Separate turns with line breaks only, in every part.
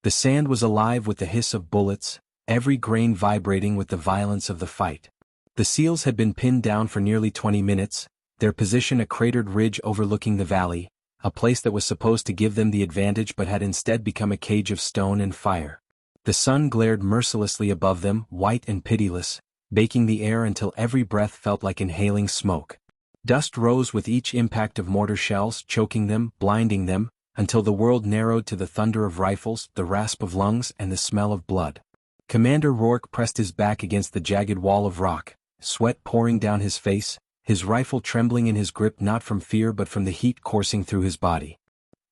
The sand was alive with the hiss of bullets, every grain vibrating with the violence of the fight. The SEALs had been pinned down for nearly 20 minutes, their position a cratered ridge overlooking the valley, a place that was supposed to give them the advantage but had instead become a cage of stone and fire. The sun glared mercilessly above them, white and pitiless, baking the air until every breath felt like inhaling smoke. Dust rose with each impact of mortar shells, choking them, blinding them, until the world narrowed to the thunder of rifles, the rasp of lungs, and the smell of blood. Commander Rourke pressed his back against the jagged wall of rock, sweat pouring down his face, his rifle trembling in his grip not from fear but from the heat coursing through his body.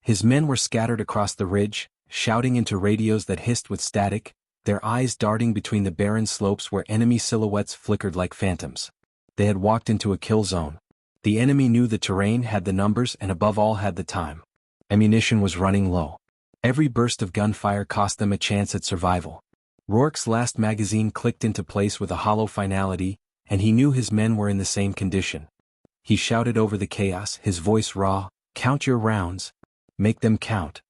His men were scattered across the ridge, shouting into radios that hissed with static, their eyes darting between the barren slopes where enemy silhouettes flickered like phantoms. They had walked into a kill zone. The enemy knew the terrain, had the numbers, and above all had the time. Ammunition was running low. Every burst of gunfire cost them a chance at survival. Rourke's last magazine clicked into place with a hollow finality, and he knew his men were in the same condition. He shouted over the chaos, his voice raw, "Count your rounds. Make them count."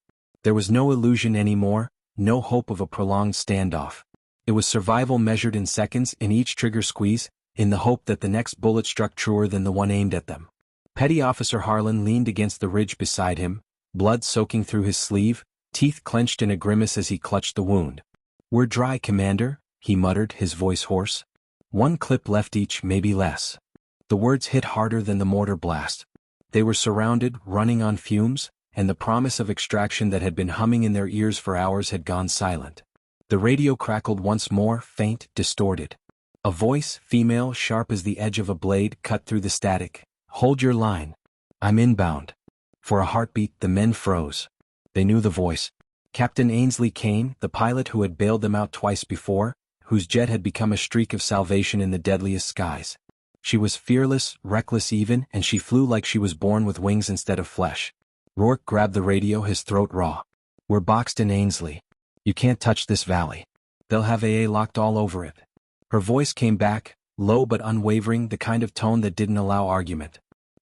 There was no illusion anymore, no hope of a prolonged standoff. It was survival measured in seconds, in each trigger squeeze, in the hope that the next bullet struck truer than the one aimed at them. Petty Officer Harlan leaned against the ridge beside him, blood soaking through his sleeve, teeth clenched in a grimace as he clutched the wound. "We're dry, Commander," he muttered, his voice hoarse. "One clip left each, maybe less." The words hit harder than the mortar blast. They were surrounded, running on fumes, and the promise of extraction that had been humming in their ears for hours had gone silent. The radio crackled once more, faint, distorted. A voice, female, sharp as the edge of a blade, cut through the static. "Hold your line. I'm inbound." For a heartbeat, the men froze. They knew the voice. Captain Ainsley Kane, the pilot who had bailed them out twice before, whose jet had become a streak of salvation in the deadliest skies. She was fearless, reckless even, and she flew like she was born with wings instead of flesh. Rourke grabbed the radio, his throat raw. "We're boxed in, Ainsley. You can't touch this valley. They'll have AA locked all over it." Her voice came back, low but unwavering, the kind of tone that didn't allow argument.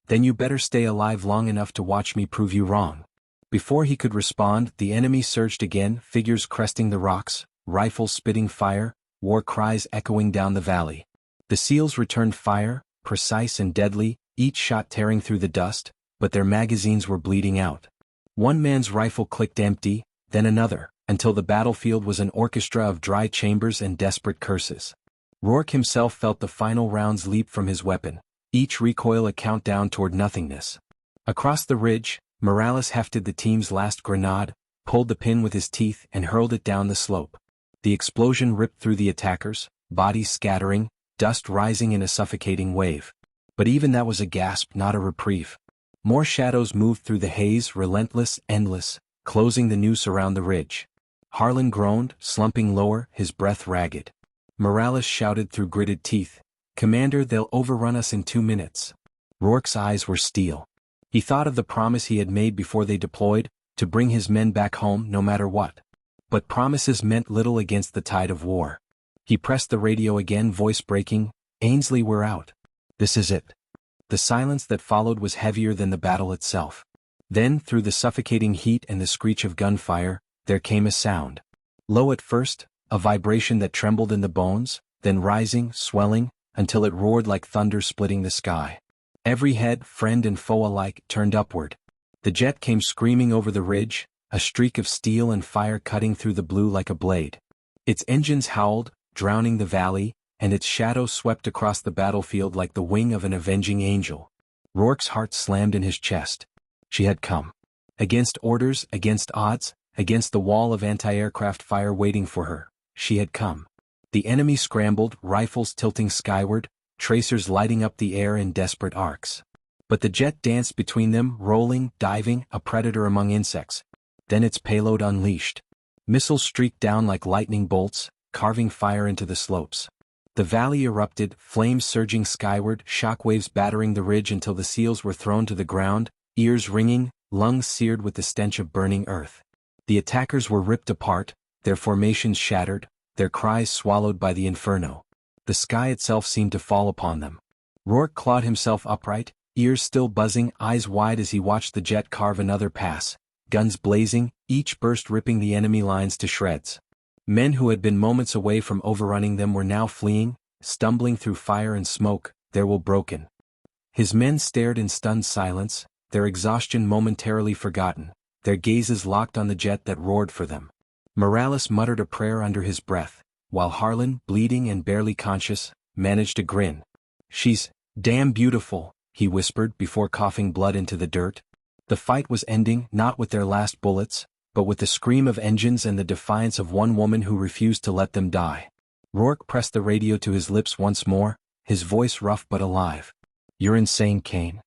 "Then you better stay alive long enough to watch me prove you wrong." Before he could respond, the enemy surged again, figures cresting the rocks, rifles spitting fire, war cries echoing down the valley. The SEALs returned fire, precise and deadly, each shot tearing through the dust, but their magazines were bleeding out. One man's rifle clicked empty, then another, until the battlefield was an orchestra of dry chambers and desperate curses. Rourke himself felt the final rounds leap from his weapon, each recoil a countdown toward nothingness. Across the ridge, Morales hefted the team's last grenade, pulled the pin with his teeth and hurled it down the slope. The explosion ripped through the attackers, bodies scattering, dust rising in a suffocating wave. But even that was a gasp, not a reprieve. More shadows moved through the haze, relentless, endless, closing the noose around the ridge. Harlan groaned, slumping lower, his breath ragged. Morales shouted through gritted teeth, "Commander, they'll overrun us in 2 minutes." Rourke's eyes were steel. He thought of the promise he had made before they deployed, to bring his men back home no matter what. But promises meant little against the tide of war. He pressed the radio again, voice breaking, "Ainsley, we're out. This is it." The silence that followed was heavier than the battle itself. Then, through the suffocating heat and the screech of gunfire, there came a sound. Low at first, a vibration that trembled in the bones, then rising, swelling, until it roared like thunder splitting the sky. Every head, friend and foe alike, turned upward. The jet came screaming over the ridge, a streak of steel and fire cutting through the blue like a blade. Its engines howled, drowning the valley, and its shadow swept across the battlefield like the wing of an avenging angel. Rourke's heart slammed in his chest. She had come. Against orders, against odds, against the wall of anti-aircraft fire waiting for her, she had come. The enemy scrambled, rifles tilting skyward, tracers lighting up the air in desperate arcs. But the jet danced between them, rolling, diving, a predator among insects. Then its payload unleashed. Missiles streaked down like lightning bolts, carving fire into the slopes. The valley erupted, flames surging skyward, shockwaves battering the ridge until the SEALs were thrown to the ground, ears ringing, lungs seared with the stench of burning earth. The attackers were ripped apart, their formations shattered, their cries swallowed by the inferno. The sky itself seemed to fall upon them. Rourke clawed himself upright, ears still buzzing, eyes wide as he watched the jet carve another pass, guns blazing, each burst ripping the enemy lines to shreds. Men who had been moments away from overrunning them were now fleeing, stumbling through fire and smoke, their will broken. His men stared in stunned silence, their exhaustion momentarily forgotten, their gazes locked on the jet that roared for them. Morales muttered a prayer under his breath, while Harlan, bleeding and barely conscious, managed a grin. "She's damn beautiful," he whispered before coughing blood into the dirt. The fight was ending not with their last bullets, but with the scream of engines and the defiance of one woman who refused to let them die. Rourke pressed the radio to his lips once more, his voice rough but alive. "You're insane, Kane."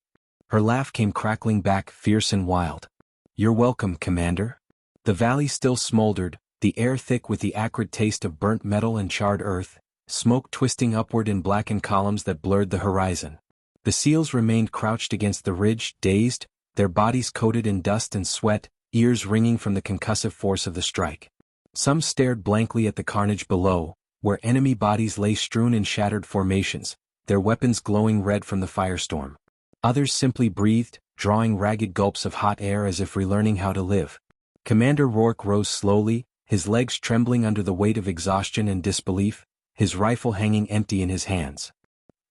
Her laugh came crackling back, fierce and wild. "You're welcome, Commander." The valley still smoldered, the air thick with the acrid taste of burnt metal and charred earth, smoke twisting upward in blackened columns that blurred the horizon. The SEALs remained crouched against the ridge, dazed, their bodies coated in dust and sweat, ears ringing from the concussive force of the strike. Some stared blankly at the carnage below, where enemy bodies lay strewn in shattered formations, their weapons glowing red from the firestorm. Others simply breathed, drawing ragged gulps of hot air as if relearning how to live. Commander Rourke rose slowly, his legs trembling under the weight of exhaustion and disbelief, his rifle hanging empty in his hands.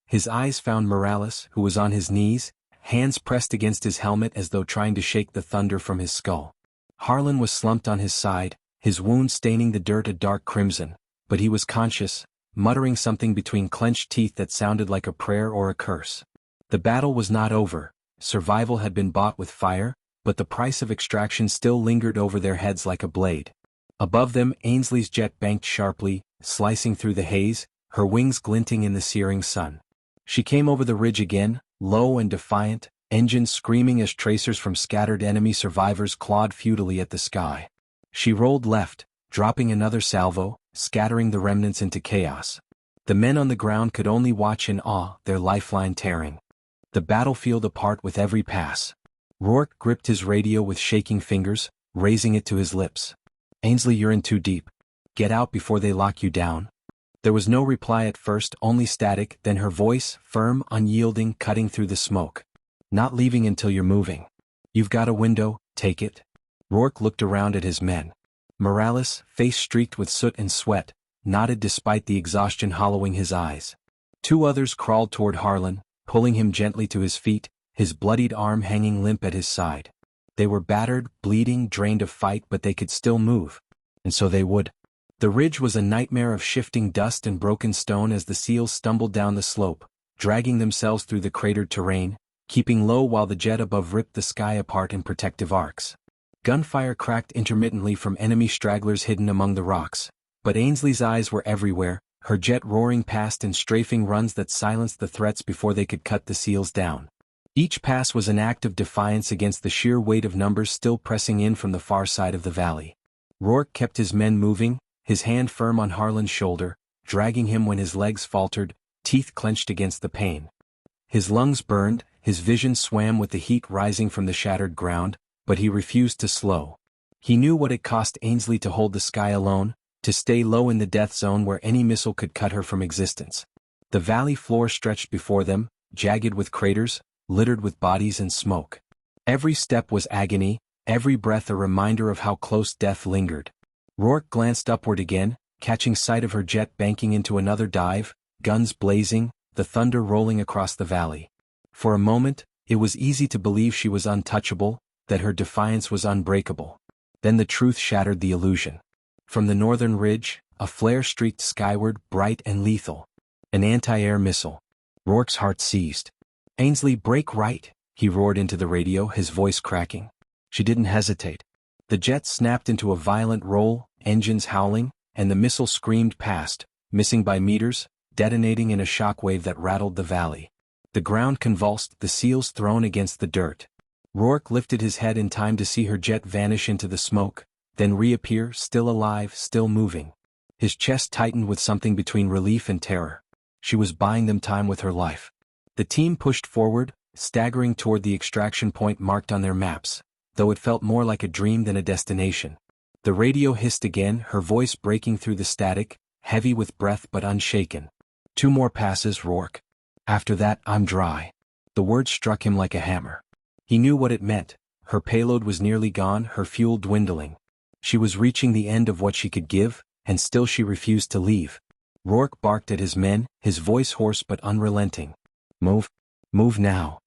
His eyes found Morales, who was on his knees, hands pressed against his helmet as though trying to shake the thunder from his skull. Harlan was slumped on his side, his wound staining the dirt a dark crimson, but he was conscious, muttering something between clenched teeth that sounded like a prayer or a curse. The battle was not over, survival had been bought with fire, but the price of extraction still lingered over their heads like a blade. Above them, Ainsley's jet banked sharply, slicing through the haze, her wings glinting in the searing sun. She came over the ridge again, low and defiant, engines screaming as tracers from scattered enemy survivors clawed futilely at the sky. She rolled left, dropping another salvo, scattering the remnants into chaos. The men on the ground could only watch in awe, their lifeline tearing the battlefield apart with every pass. Rourke gripped his radio with shaking fingers, raising it to his lips. "Ainsley, you're in too deep. Get out before they lock you down." There was no reply at first, only static, then her voice, firm, unyielding, cutting through the smoke. "Not leaving until you're moving. You've got a window, take it." Rourke looked around at his men. Morales, face streaked with soot and sweat, nodded despite the exhaustion hollowing his eyes. Two others crawled toward Harlan, pulling him gently to his feet, his bloodied arm hanging limp at his side. They were battered, bleeding, drained of fight, but they could still move. And so they would. The ridge was a nightmare of shifting dust and broken stone as the SEALs stumbled down the slope, dragging themselves through the cratered terrain, keeping low while the jet above ripped the sky apart in protective arcs. Gunfire cracked intermittently from enemy stragglers hidden among the rocks, but Ainsley's eyes were everywhere, her jet roaring past in strafing runs that silenced the threats before they could cut the SEALs down. Each pass was an act of defiance against the sheer weight of numbers still pressing in from the far side of the valley. Rourke kept his men moving, his hand firm on Harlan's shoulder, dragging him when his legs faltered, teeth clenched against the pain. His lungs burned, his vision swam with the heat rising from the shattered ground, but he refused to slow. He knew what it cost Ainsley to hold the sky alone, to stay low in the death zone where any missile could cut her from existence. The valley floor stretched before them, jagged with craters, littered with bodies and smoke. Every step was agony, every breath a reminder of how close death lingered. Rourke glanced upward again, catching sight of her jet banking into another dive, guns blazing, the thunder rolling across the valley. For a moment, it was easy to believe she was untouchable, that her defiance was unbreakable. Then the truth shattered the illusion. From the northern ridge, a flare streaked skyward, bright and lethal. An anti-air missile. Rourke's heart seized. "Ainsley, break right," he roared into the radio, his voice cracking. She didn't hesitate. The jet snapped into a violent roll, engines howling, and the missile screamed past, missing by meters, detonating in a shockwave that rattled the valley. The ground convulsed, the SEALs thrown against the dirt. Rourke lifted his head in time to see her jet vanish into the smoke, then reappear, still alive, still moving. His chest tightened with something between relief and terror. She was buying them time with her life. The team pushed forward, staggering toward the extraction point marked on their maps, though it felt more like a dream than a destination. The radio hissed again, her voice breaking through the static, heavy with breath but unshaken. "2 more passes, Rourke. After that, I'm dry." The word struck him like a hammer. He knew what it meant, her payload was nearly gone, her fuel dwindling. She was reaching the end of what she could give, and still she refused to leave. Rourke barked at his men, his voice hoarse but unrelenting. Move. Move now.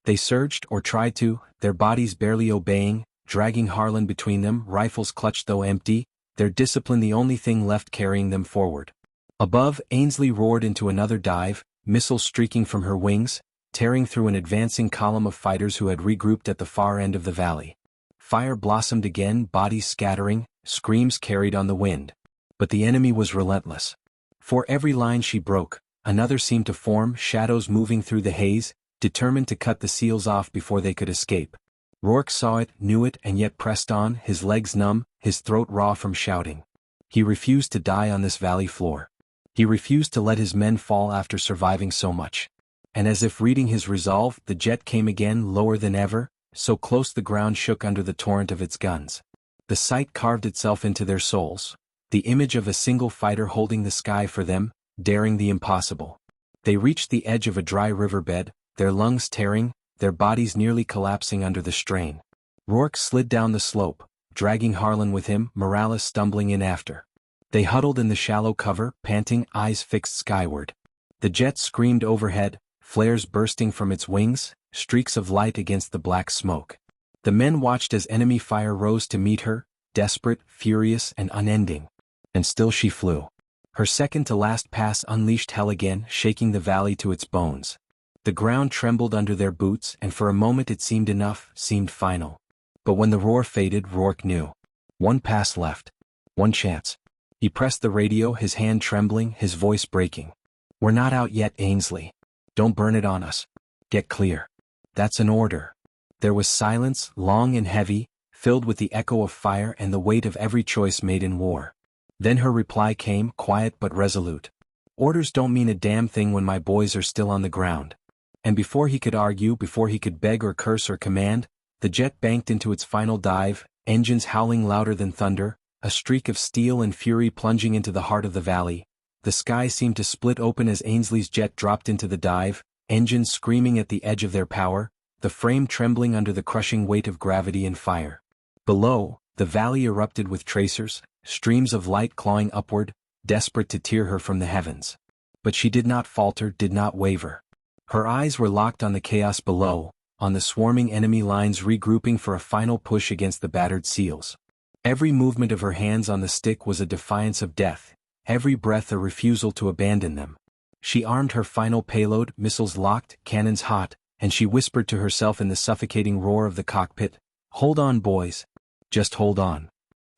They surged, or tried to, their bodies barely obeying, dragging Harlan between them, rifles clutched though empty, their discipline the only thing left carrying them forward. Above, Ainsley roared into another dive, missiles streaking from her wings, tearing through an advancing column of fighters who had regrouped at the far end of the valley. Fire blossomed again, bodies scattering, screams carried on the wind. But the enemy was relentless. For every line she broke, another seemed to form, shadows moving through the haze, determined to cut the SEALs off before they could escape. Rourke saw it, knew it, and yet pressed on, his legs numb, his throat raw from shouting. He refused to die on this valley floor. He refused to let his men fall after surviving so much. And as if reading his resolve, the jet came again, lower than ever, so close the ground shook under the torrent of its guns. The sight carved itself into their souls, the image of a single fighter holding the sky for them, daring the impossible. They reached the edge of a dry riverbed, their lungs tearing, their bodies nearly collapsing under the strain. Rourke slid down the slope, dragging Harlan with him, Morales stumbling in after. They huddled in the shallow cover, panting, eyes fixed skyward. The jet screamed overhead, flares bursting from its wings, streaks of light against the black smoke. The men watched as enemy fire rose to meet her, desperate, furious, and unending. And still she flew. Her second-to-last pass unleashed hell again, shaking the valley to its bones. The ground trembled under their boots, and for a moment it seemed enough, seemed final. But when the roar faded, Rourke knew. One pass left. One chance. He pressed the radio, his hand trembling, his voice breaking. We're not out yet, Ainsley. Don't burn it on us. Get clear. That's an order. There was silence, long and heavy, filled with the echo of fire and the weight of every choice made in war. Then her reply came, quiet but resolute. Orders don't mean a damn thing when my boys are still on the ground. And before he could argue, before he could beg or curse or command, the jet banked into its final dive, engines howling louder than thunder, a streak of steel and fury plunging into the heart of the valley. The sky seemed to split open as Ainsley's jet dropped into the dive, engines screaming at the edge of their power, the frame trembling under the crushing weight of gravity and fire. Below, the valley erupted with tracers, streams of light clawing upward, desperate to tear her from the heavens. But she did not falter, did not waver. Her eyes were locked on the chaos below, on the swarming enemy lines regrouping for a final push against the battered SEALs. Every movement of her hands on the stick was a defiance of death, every breath a refusal to abandon them. She armed her final payload, missiles locked, cannons hot, and she whispered to herself in the suffocating roar of the cockpit, "Hold on, boys. Just hold on."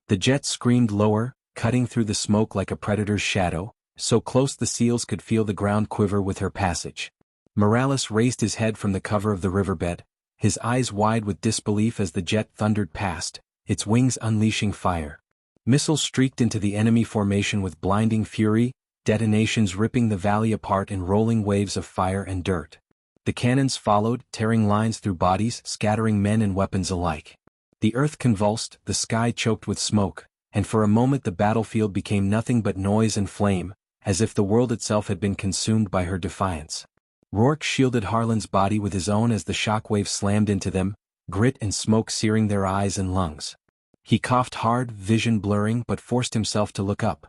The jet screamed lower, cutting through the smoke like a predator's shadow, so close the SEALs could feel the ground quiver with her passage. Morales raised his head from the cover of the riverbed, his eyes wide with disbelief as the jet thundered past, its wings unleashing fire. Missiles streaked into the enemy formation with blinding fury, detonations ripping the valley apart in rolling waves of fire and dirt. The cannons followed, tearing lines through bodies, scattering men and weapons alike. The earth convulsed, the sky choked with smoke, and for a moment the battlefield became nothing but noise and flame, as if the world itself had been consumed by her defiance. Rourke shielded Harlan's body with his own as the shockwave slammed into them, grit and smoke searing their eyes and lungs. He coughed hard, vision blurring, but forced himself to look up.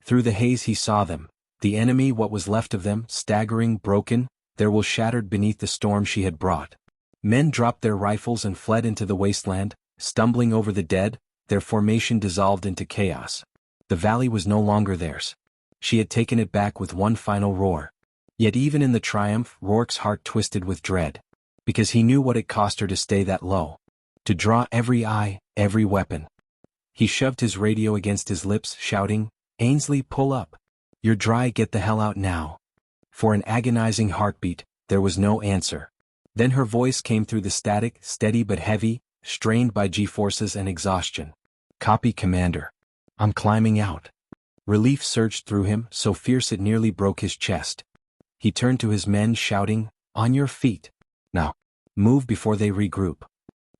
Through the haze he saw them, the enemy, what was left of them, staggering, broken, their will shattered beneath the storm she had brought. Men dropped their rifles and fled into the wasteland, stumbling over the dead, their formation dissolved into chaos. The valley was no longer theirs. She had taken it back with one final roar. Yet even in the triumph, Rourke's heart twisted with dread. Because he knew what it cost her to stay that low. To draw every eye, every weapon. He shoved his radio against his lips, shouting, "Ainsley, pull up. You're dry, get the hell out now." For an agonizing heartbeat, there was no answer. Then her voice came through the static, steady but heavy, strained by G-forces and exhaustion. "Copy, Commander. I'm climbing out." Relief surged through him, so fierce it nearly broke his chest. He turned to his men, shouting, "On your feet. Now, move before they regroup."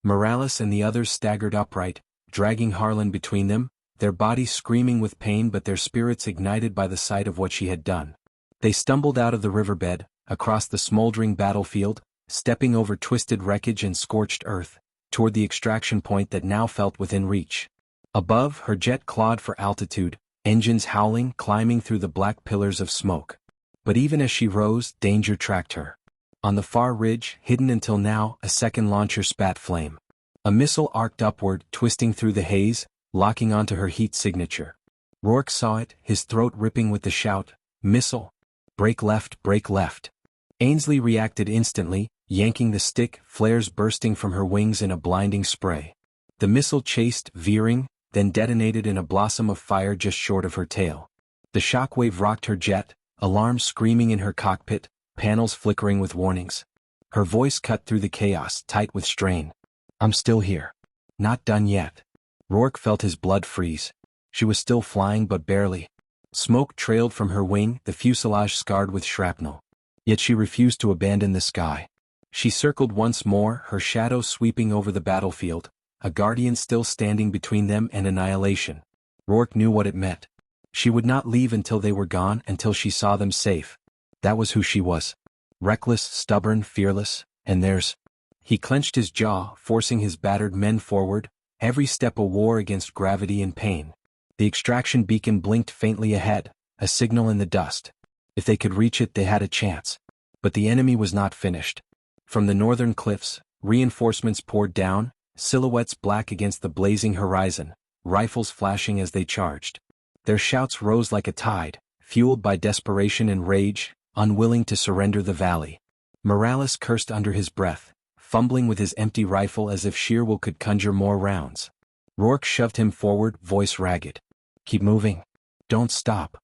Morales and the others staggered upright, dragging Harlan between them, their bodies screaming with pain but their spirits ignited by the sight of what she had done. They stumbled out of the riverbed, across the smoldering battlefield, stepping over twisted wreckage and scorched earth, toward the extraction point that now felt within reach. Above, her jet clawed for altitude, engines howling, climbing through the black pillars of smoke. But even as she rose, danger tracked her. On the far ridge, hidden until now, a second launcher spat flame. A missile arced upward, twisting through the haze, locking onto her heat signature. Rourke saw it, his throat ripping with the shout, "Missile! Break left, break left!" Ainsley reacted instantly, yanking the stick, flares bursting from her wings in a blinding spray. The missile chased, veering, then detonated in a blossom of fire just short of her tail. The shockwave rocked her jet, alarms screaming in her cockpit, panels flickering with warnings. Her voice cut through the chaos, tight with strain. "I'm still here. Not done yet." Rourke felt his blood freeze. She was still flying but barely. Smoke trailed from her wing, the fuselage scarred with shrapnel. Yet she refused to abandon the sky. She circled once more, her shadow sweeping over the battlefield, a guardian still standing between them and annihilation. Rourke knew what it meant. She would not leave until they were gone, until she saw them safe. That was who she was. Reckless, stubborn, fearless, and theirs. He clenched his jaw, forcing his battered men forward, every step a war against gravity and pain. The extraction beacon blinked faintly ahead, a signal in the dust. If they could reach it, they had a chance. But the enemy was not finished. From the northern cliffs, reinforcements poured down, silhouettes black against the blazing horizon, rifles flashing as they charged. Their shouts rose like a tide, fueled by desperation and rage, unwilling to surrender the valley. Morales cursed under his breath, fumbling with his empty rifle as if sheer will could conjure more rounds. Rourke shoved him forward, voice ragged. "Keep moving. Don't stop."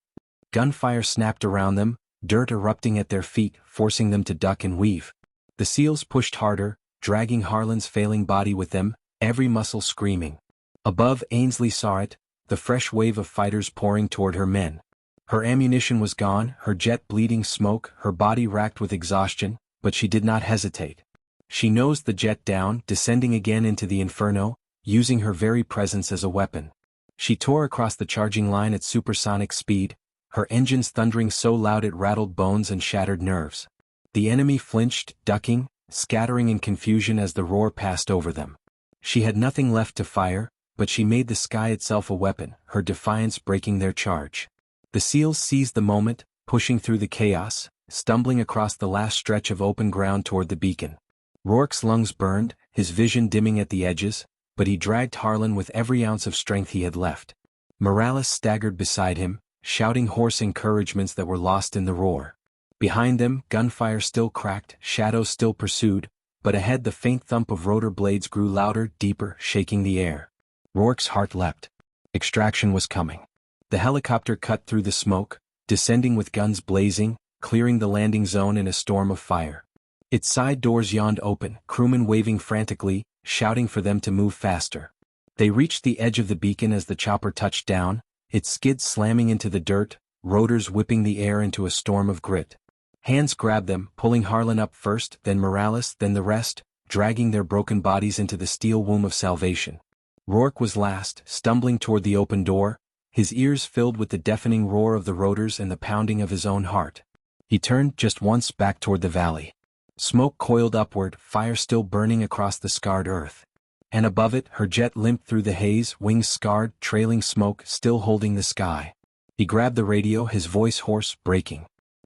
Gunfire snapped around them, dirt erupting at their feet, forcing them to duck and weave. The SEALs pushed harder, dragging Harlan's failing body with them, every muscle screaming. Above, Ainsley saw it, the fresh wave of fighters pouring toward her men. Her ammunition was gone, her jet bleeding smoke, her body racked with exhaustion, but she did not hesitate. She nosed the jet down, descending again into the inferno, using her very presence as a weapon. She tore across the charging line at supersonic speed, her engines thundering so loud it rattled bones and shattered nerves. The enemy flinched, ducking, scattering in confusion as the roar passed over them. She had nothing left to fire, but she made the sky itself a weapon, her defiance breaking their charge. The SEALs seized the moment, pushing through the chaos, stumbling across the last stretch of open ground toward the beacon. Rourke's lungs burned, his vision dimming at the edges, but he dragged Harlan with every ounce of strength he had left. Morales staggered beside him, shouting hoarse encouragements that were lost in the roar. Behind them, gunfire still cracked, shadows still pursued, but ahead the faint thump of rotor blades grew louder, deeper, shaking the air. Rourke's heart leapt. Extraction was coming. The helicopter cut through the smoke, descending with guns blazing, clearing the landing zone in a storm of fire. Its side doors yawned open, crewmen waving frantically, shouting for them to move faster. They reached the edge of the beacon as the chopper touched down, its skids slamming into the dirt, rotors whipping the air into a storm of grit. Hands grabbed them, pulling Harlan up first, then Morales, then the rest, dragging their broken bodies into the steel womb of salvation. Rourke was last, stumbling toward the open door, his ears filled with the deafening roar of the rotors and the pounding of his own heart. He turned just once back toward the valley. Smoke coiled upward, fire still burning across the scarred earth. And above it, her jet limped through the haze, wings scarred, trailing smoke, still holding the sky. He grabbed the radio, his voice hoarse, breaking.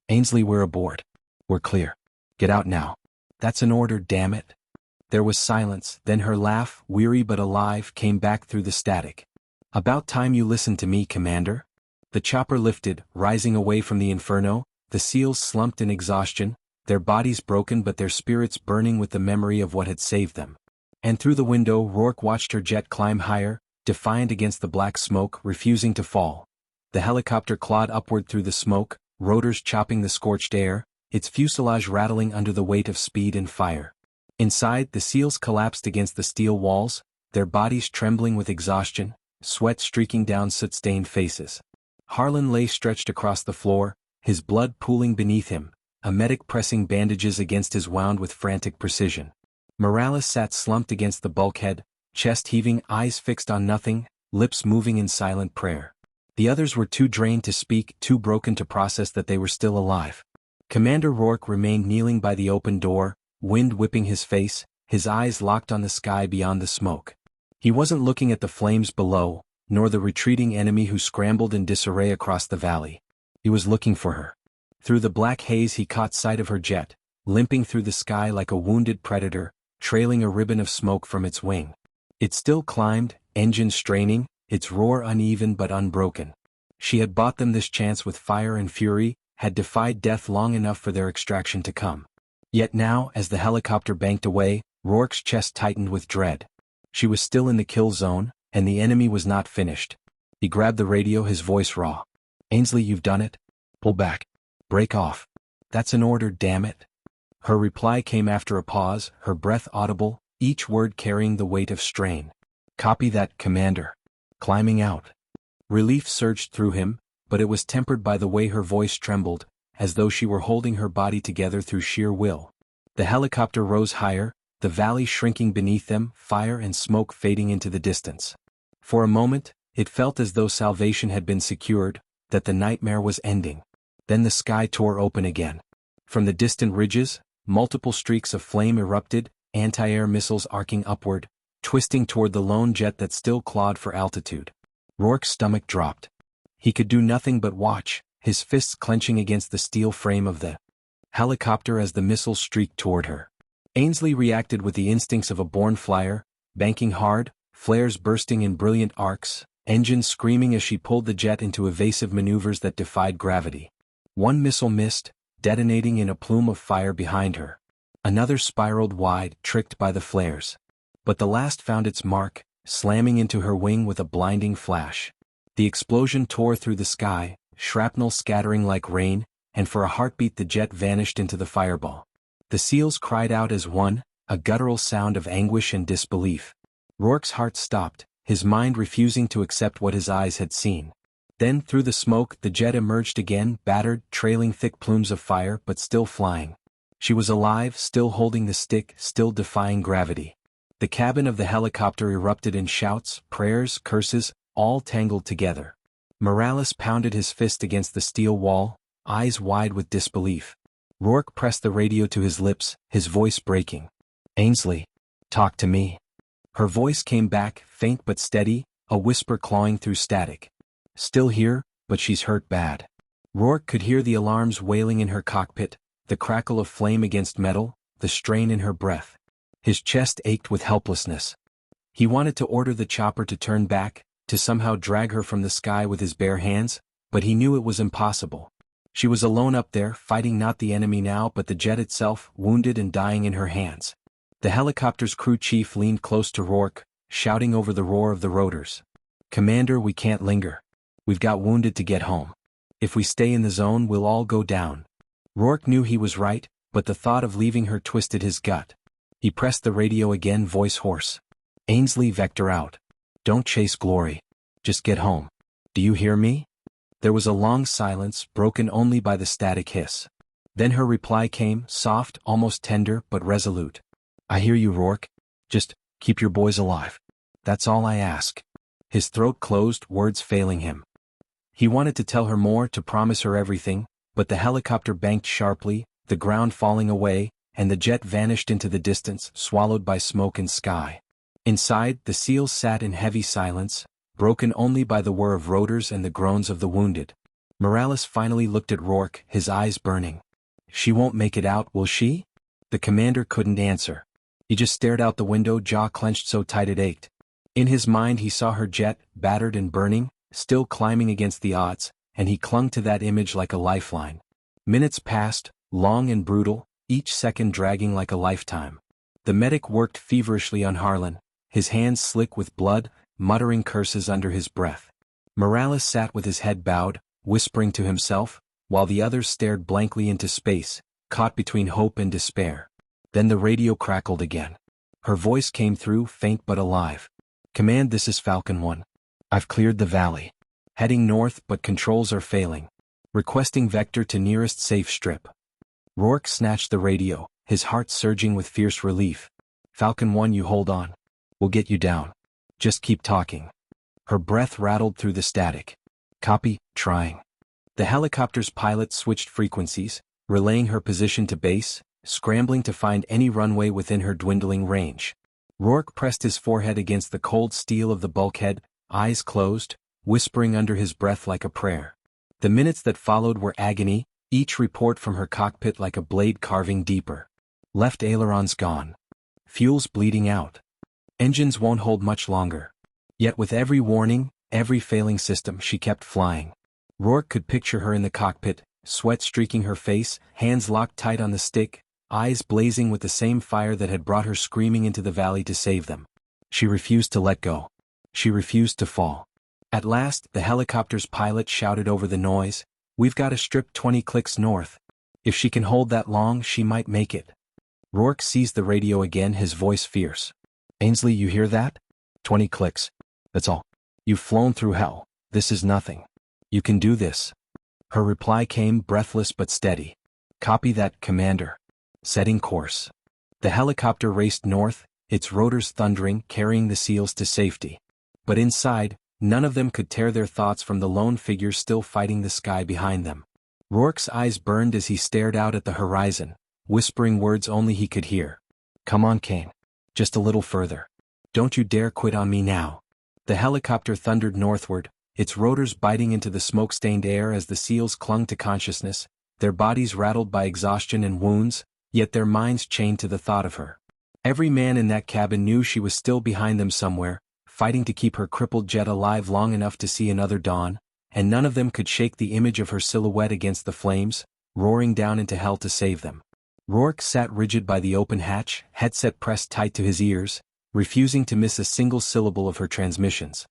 "Ainsley, we're aboard. We're clear. Get out now." "That's an order, damn it." There was silence, then her laugh, weary but alive, came back through the static. "About time you listened to me, Commander." The chopper lifted, rising away from the inferno, the SEALs slumped in exhaustion, their bodies broken but their spirits burning with the memory of what had saved them. And through the window, Rourke watched her jet climb higher, defiant against the black smoke, refusing to fall. The helicopter clawed upward through the smoke, rotors chopping the scorched air, its fuselage rattling under the weight of speed and fire. Inside, the SEALs collapsed against the steel walls, their bodies trembling with exhaustion, sweat streaking down soot-stained faces. Harlan lay stretched across the floor, his blood pooling beneath him, a medic pressing bandages against his wound with frantic precision. Morales sat slumped against the bulkhead, chest heaving, eyes fixed on nothing, lips moving in silent prayer. The others were too drained to speak, too broken to process that they were still alive. Commander Rourke remained kneeling by the open door, wind whipping his face, his eyes locked on the sky beyond the smoke. He wasn't looking at the flames below, nor the retreating enemy who scrambled in disarray across the valley. He was looking for her. Through the black haze he caught sight of her jet, limping through the sky like a wounded predator, trailing a ribbon of smoke from its wing. It still climbed, engine straining, its roar uneven but unbroken. She had bought them this chance with fire and fury, had defied death long enough for their extraction to come. Yet now, as the helicopter banked away, Rourke's chest tightened with dread. She was still in the kill zone, and the enemy was not finished. He grabbed the radio, his voice raw. "Ainsley, you've done it. Pull back. Break off. That's an order, damn it." Her reply came after a pause, her breath audible, each word carrying the weight of strain. "Copy that, Commander." Climbing out. Relief surged through him, but it was tempered by the way her voice trembled, as though she were holding her body together through sheer will. The helicopter rose higher, the valley shrinking beneath them, fire and smoke fading into the distance. For a moment, it felt as though salvation had been secured, that the nightmare was ending. Then the sky tore open again. From the distant ridges, multiple streaks of flame erupted, anti-air missiles arcing upward, twisting toward the lone jet that still clawed for altitude. Rourke's stomach dropped. He could do nothing but watch, his fists clenching against the steel frame of the helicopter as the missiles streaked toward her. Ainsley reacted with the instincts of a born flyer, banking hard, flares bursting in brilliant arcs, engines screaming as she pulled the jet into evasive maneuvers that defied gravity. One missile missed, detonating in a plume of fire behind her. Another spiraled wide, tricked by the flares. But the last found its mark, slamming into her wing with a blinding flash. The explosion tore through the sky, shrapnel scattering like rain, and for a heartbeat the jet vanished into the fireball. The SEALs cried out as one, a guttural sound of anguish and disbelief. Rourke's heart stopped, his mind refusing to accept what his eyes had seen. Then through the smoke the jet emerged again, battered, trailing thick plumes of fire but still flying. She was alive, still holding the stick, still defying gravity. The cabin of the helicopter erupted in shouts, prayers, curses, all tangled together. Morales pounded his fist against the steel wall, eyes wide with disbelief. Rourke pressed the radio to his lips, his voice breaking. "Ainsley, talk to me." Her voice came back, faint but steady, a whisper clawing through static. "Still here, but she's hurt bad." Rourke could hear the alarms wailing in her cockpit, the crackle of flame against metal, the strain in her breath. His chest ached with helplessness. He wanted to order the chopper to turn back, to somehow drag her from the sky with his bare hands, but he knew it was impossible. She was alone up there, fighting not the enemy now but the jet itself, wounded and dying in her hands. The helicopter's crew chief leaned close to Rourke, shouting over the roar of the rotors. "Commander, we can't linger. We've got wounded to get home. If we stay in the zone we'll all go down." Rourke knew he was right, but the thought of leaving her twisted his gut. He pressed the radio again, voice hoarse. "Ainsley, vector out. Don't chase glory. Just get home. Do you hear me?" There was a long silence, broken only by the static hiss. Then her reply came, soft, almost tender, but resolute. "I hear you, Rourke. Just keep your boys alive. That's all I ask." His throat closed, words failing him. He wanted to tell her more, to promise her everything, but the helicopter banked sharply, the ground falling away, and the jet vanished into the distance, swallowed by smoke and sky. Inside, the SEALs sat in heavy silence, broken only by the whir of rotors and the groans of the wounded. Morales finally looked at Rourke, his eyes burning. "She won't make it out, will she?" The commander couldn't answer. He just stared out the window, jaw clenched so tight it ached. In his mind he saw her jet, battered and burning, still climbing against the odds, and he clung to that image like a lifeline. Minutes passed, long and brutal, each second dragging like a lifetime. The medic worked feverishly on Harlan, his hands slick with blood, muttering curses under his breath. Morales sat with his head bowed, whispering to himself, while the others stared blankly into space, caught between hope and despair. Then the radio crackled again. Her voice came through, faint but alive. "Command, this is Falcon 1. I've cleared the valley. Heading north, but controls are failing. Requesting vector to nearest safe strip." Rourke snatched the radio, his heart surging with fierce relief. "Falcon 1, you hold on. We'll get you down. Just keep talking." Her breath rattled through the static. "Copy, trying." The helicopter's pilot switched frequencies, relaying her position to base, scrambling to find any runway within her dwindling range. Rourke pressed his forehead against the cold steel of the bulkhead, eyes closed, whispering under his breath like a prayer. The minutes that followed were agony, each report from her cockpit like a blade carving deeper. Left ailerons gone. Fuel's bleeding out. Engines won't hold much longer. Yet with every warning, every failing system, she kept flying. Rourke could picture her in the cockpit, sweat streaking her face, hands locked tight on the stick, eyes blazing with the same fire that had brought her screaming into the valley to save them. She refused to let go. She refused to fall. At last, the helicopter's pilot shouted over the noise, "We've got to strip 20 clicks north. If she can hold that long, she might make it." Rourke seized the radio again, his voice fierce. "Ainsley, you hear that? 20 clicks. That's all. You've flown through hell. This is nothing. You can do this." Her reply came breathless but steady. "Copy that, Commander." Setting course. The helicopter raced north, its rotors thundering, carrying the SEALs to safety. But inside, none of them could tear their thoughts from the lone figure still fighting the sky behind them. Rourke's eyes burned as he stared out at the horizon, whispering words only he could hear. "Come on, Kane. Just a little further. Don't you dare quit on me now." The helicopter thundered northward, its rotors biting into the smoke-stained air as the SEALs clung to consciousness, their bodies rattled by exhaustion and wounds, yet their minds chained to the thought of her. Every man in that cabin knew she was still behind them somewhere, fighting to keep her crippled jet alive long enough to see another dawn, and none of them could shake the image of her silhouette against the flames, roaring down into hell to save them. Rourke sat rigid by the open hatch, headset pressed tight to his ears, refusing to miss a single syllable of her transmissions.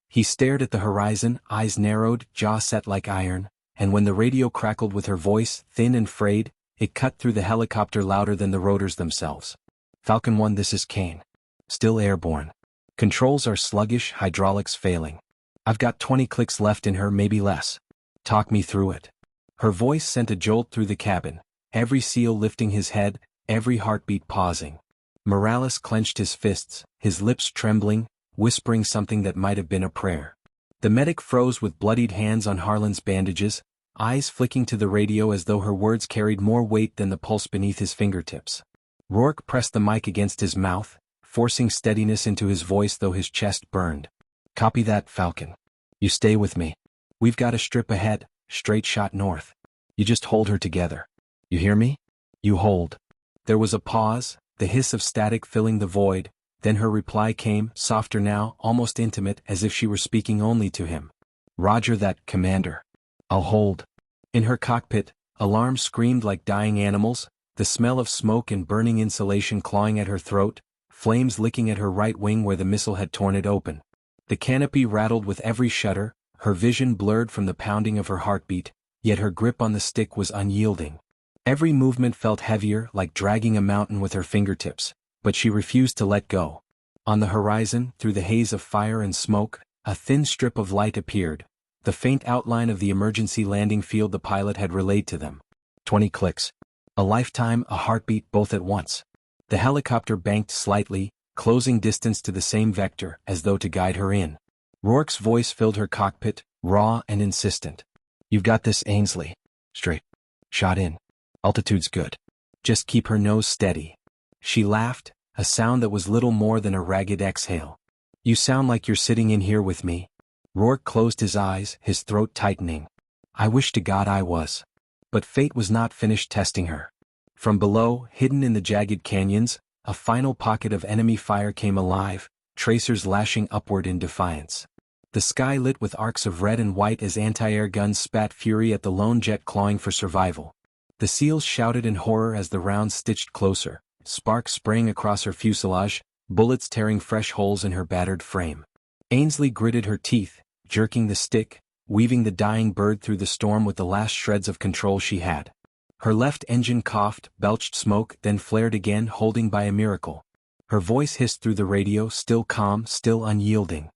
He stared at the horizon, eyes narrowed, jaw set like iron, and when the radio crackled with her voice, thin and frayed, it cut through the helicopter louder than the rotors themselves. "Falcon 1, this is Kane. Still airborne. Controls are sluggish, hydraulics failing. I've got 20 clicks left in her, maybe less. Talk me through it." Her voice sent a jolt through the cabin, every SEAL lifting his head, every heartbeat pausing. Morales clenched his fists, his lips trembling, whispering something that might have been a prayer. The medic froze with bloodied hands on Harlan's bandages, eyes flicking to the radio as though her words carried more weight than the pulse beneath his fingertips. Rourke pressed the mic against his mouth, forcing steadiness into his voice though his chest burned. "Copy that, Falcon. You stay with me. We've got a strip ahead, straight shot north. You just hold her together. You hear me? You hold." There was a pause, the hiss of static filling the void, then her reply came, softer now, almost intimate, as if she were speaking only to him. "Roger that, Commander. I'll hold." In her cockpit, alarms screamed like dying animals, the smell of smoke and burning insulation clawing at her throat, flames licking at her right wing where the missile had torn it open. The canopy rattled with every shudder, her vision blurred from the pounding of her heartbeat, yet her grip on the stick was unyielding. Every movement felt heavier, like dragging a mountain with her fingertips, but she refused to let go. On the horizon, through the haze of fire and smoke, a thin strip of light appeared, the faint outline of the emergency landing field the pilot had relayed to them. 20 clicks. A lifetime, a heartbeat, both at once. The helicopter banked slightly, closing distance to the same vector, as though to guide her in. Rourke's voice filled her cockpit, raw and insistent. "You've got this, Ainsley. Straight. Shot in. Altitude's good. Just keep her nose steady." She laughed, a sound that was little more than a ragged exhale. "You sound like you're sitting in here with me." Rourke closed his eyes, his throat tightening. "I wish to God I was." But fate was not finished testing her. From below, hidden in the jagged canyons, a final pocket of enemy fire came alive, tracers lashing upward in defiance. The sky lit with arcs of red and white as anti-air guns spat fury at the lone jet clawing for survival. The SEALs shouted in horror as the rounds stitched closer, sparks spraying across her fuselage, bullets tearing fresh holes in her battered frame. Ainsley gritted her teeth, jerking the stick, weaving the dying bird through the storm with the last shreds of control she had. Her left engine coughed, belched smoke, then flared again, holding by a miracle. Her voice hissed through the radio, still calm, still unyielding.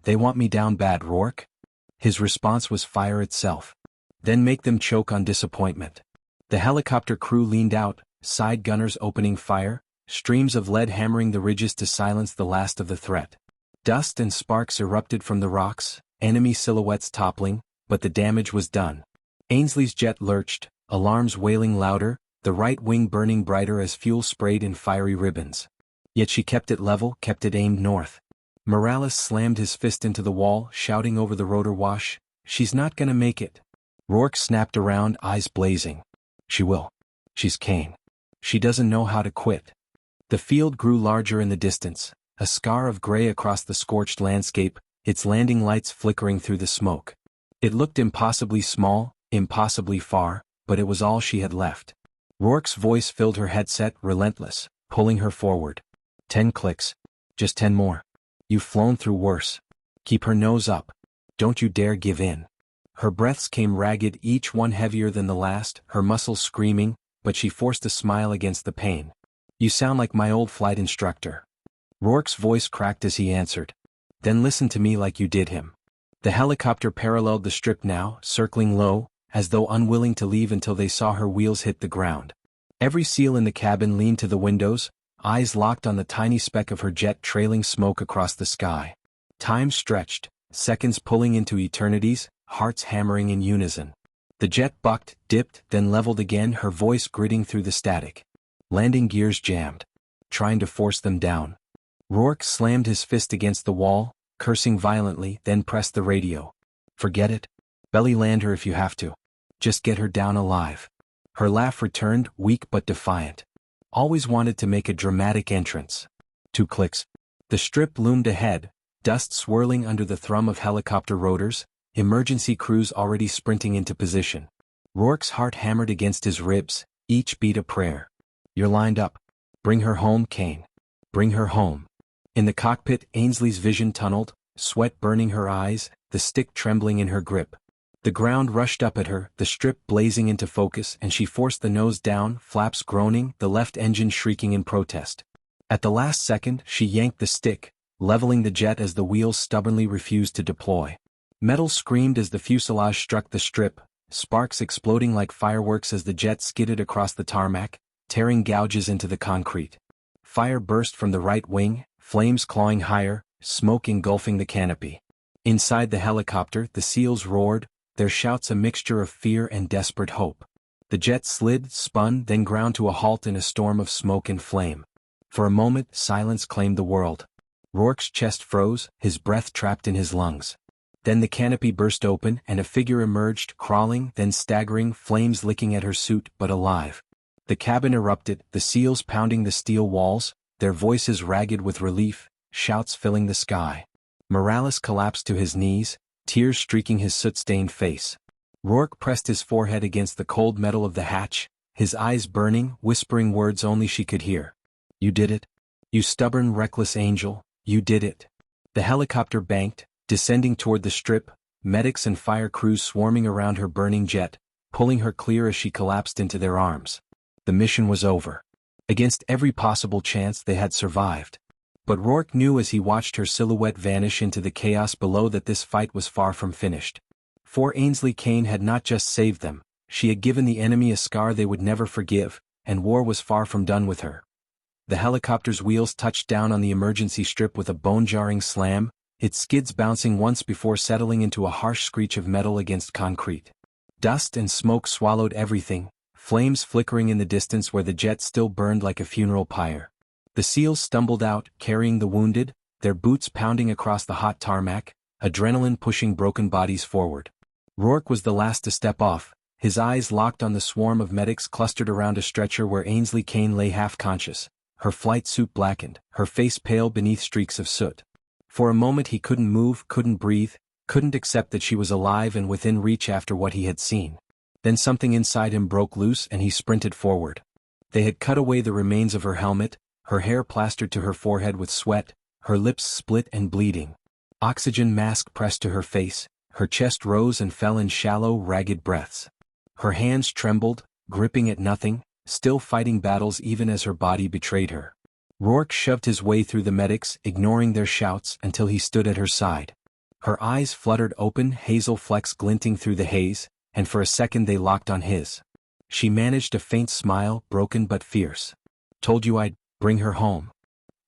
"They want me down bad, Rourke." His response was fire itself. "Then make them choke on disappointment." The helicopter crew leaned out, side gunners opening fire, streams of lead hammering the ridges to silence the last of the threat. Dust and sparks erupted from the rocks, enemy silhouettes toppling, but the damage was done. Ainsley's jet lurched, alarms wailing louder, the right wing burning brighter as fuel sprayed in fiery ribbons. Yet she kept it level, kept it aimed north. Morales slammed his fist into the wall, shouting over the rotor wash, "She's not gonna make it." Rourke snapped around, eyes blazing. "She will. She's Kane. She doesn't know how to quit." The field grew larger in the distance, a scar of gray across the scorched landscape, its landing lights flickering through the smoke. It looked impossibly small, impossibly far, but it was all she had left. Rourke's voice filled her headset, relentless, pulling her forward. 10 clicks. Just 10 more. You've flown through worse. Keep her nose up. Don't you dare give in. Her breaths came ragged, each one heavier than the last, her muscles screaming, but she forced a smile against the pain. "You sound like my old flight instructor." Rourke's voice cracked as he answered. "Then listen to me like you did him." The helicopter paralleled the strip now, circling low, as though unwilling to leave until they saw her wheels hit the ground. Every SEAL in the cabin leaned to the windows, eyes locked on the tiny speck of her jet trailing smoke across the sky. Time stretched, seconds pulling into eternities, hearts hammering in unison. The jet bucked, dipped, then leveled again, her voice gritting through the static. Landing gears jammed. Trying to force them down. Rourke slammed his fist against the wall, cursing violently, then pressed the radio. "Forget it. Belly land her if you have to. Just get her down alive." Her laugh returned, weak but defiant. "Always wanted to make a dramatic entrance." 2 clicks. The strip loomed ahead, dust swirling under the thrum of helicopter rotors, emergency crews already sprinting into position. Rourke's heart hammered against his ribs, each beat a prayer. "You're lined up. Bring her home, Kane. Bring her home." In the cockpit, Ainsley's vision tunneled, sweat burning her eyes, the stick trembling in her grip. The ground rushed up at her, the strip blazing into focus, and she forced the nose down, flaps groaning, the left engine shrieking in protest. At the last second, she yanked the stick, leveling the jet as the wheels stubbornly refused to deploy. Metal screamed as the fuselage struck the strip, sparks exploding like fireworks as the jet skidded across the tarmac, tearing gouges into the concrete. Fire burst from the right wing, flames clawing higher, smoke engulfing the canopy. Inside the helicopter, the SEALs roared, their shouts a mixture of fear and desperate hope. The jet slid, spun, then ground to a halt in a storm of smoke and flame. For a moment, silence claimed the world. Rourke's chest froze, his breath trapped in his lungs. Then the canopy burst open, and a figure emerged, crawling, then staggering, flames licking at her suit, but alive. The cabin erupted, the SEALs pounding the steel walls, their voices ragged with relief, shouts filling the sky. Morales collapsed to his knees, tears streaking his soot-stained face. Rourke pressed his forehead against the cold metal of the hatch, his eyes burning, whispering words only she could hear. "You did it. You stubborn, reckless angel, you did it." The helicopter banked, descending toward the strip, medics and fire crews swarming around her burning jet, pulling her clear as she collapsed into their arms. The mission was over. Against every possible chance they had survived. But Rourke knew as he watched her silhouette vanish into the chaos below that this fight was far from finished. For Ainsley Kane had not just saved them, she had given the enemy a scar they would never forgive, and war was far from done with her. The helicopter's wheels touched down on the emergency strip with a bone-jarring slam, its skids bouncing once before settling into a harsh screech of metal against concrete. Dust and smoke swallowed everything, flames flickering in the distance where the jet still burned like a funeral pyre. The SEALs stumbled out, carrying the wounded, their boots pounding across the hot tarmac, adrenaline pushing broken bodies forward. Rourke was the last to step off, his eyes locked on the swarm of medics clustered around a stretcher where Ainsley Kane lay half-conscious, her flight suit blackened, her face pale beneath streaks of soot. For a moment he couldn't move, couldn't breathe, couldn't accept that she was alive and within reach after what he had seen. Then something inside him broke loose and he sprinted forward. They had cut away the remains of her helmet, her hair plastered to her forehead with sweat, her lips split and bleeding. Oxygen mask pressed to her face, her chest rose and fell in shallow, ragged breaths. Her hands trembled, gripping at nothing, still fighting battles even as her body betrayed her. Rourke shoved his way through the medics, ignoring their shouts, until he stood at her side. Her eyes fluttered open, hazel flecks glinting through the haze, and for a second they locked on his. She managed a faint smile, broken but fierce. "Told you I'd bring her home."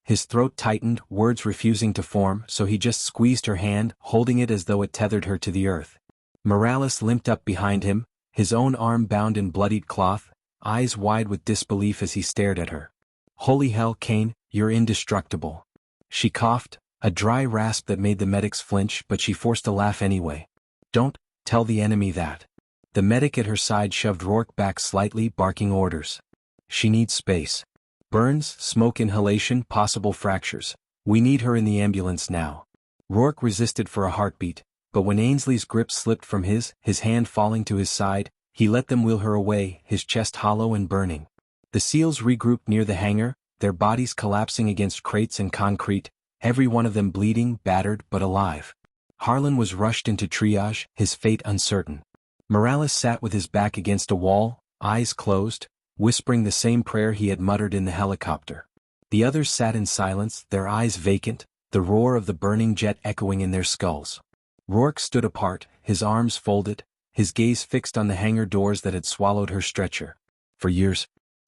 His throat tightened, words refusing to form, so he just squeezed her hand, holding it as though it tethered her to the earth. Morales limped up behind him, his own arm bound in bloodied cloth, eyes wide with disbelief as he stared at her. "Holy hell, Kane, you're indestructible." She coughed, a dry rasp that made the medics flinch, but she forced a laugh anyway. "Don't tell the enemy that." The medic at her side shoved Rourke back slightly, barking orders. "She needs space. Burns, smoke inhalation, possible fractures. We need her in the ambulance now." Rourke resisted for a heartbeat, but when Ainsley's grip slipped from his hand falling to his side, he let them wheel her away, his chest hollow and burning. The SEALs regrouped near the hangar, their bodies collapsing against crates and concrete, every one of them bleeding, battered, but alive. Harlan was rushed into triage, his fate uncertain. Morales sat with his back against a wall, eyes closed, whispering the same prayer he had muttered in the helicopter. The others sat in silence, their eyes vacant, the roar of the burning jet echoing in their skulls. Rourke stood apart, his arms folded, his gaze fixed on the hangar doors that had swallowed her stretcher. For years,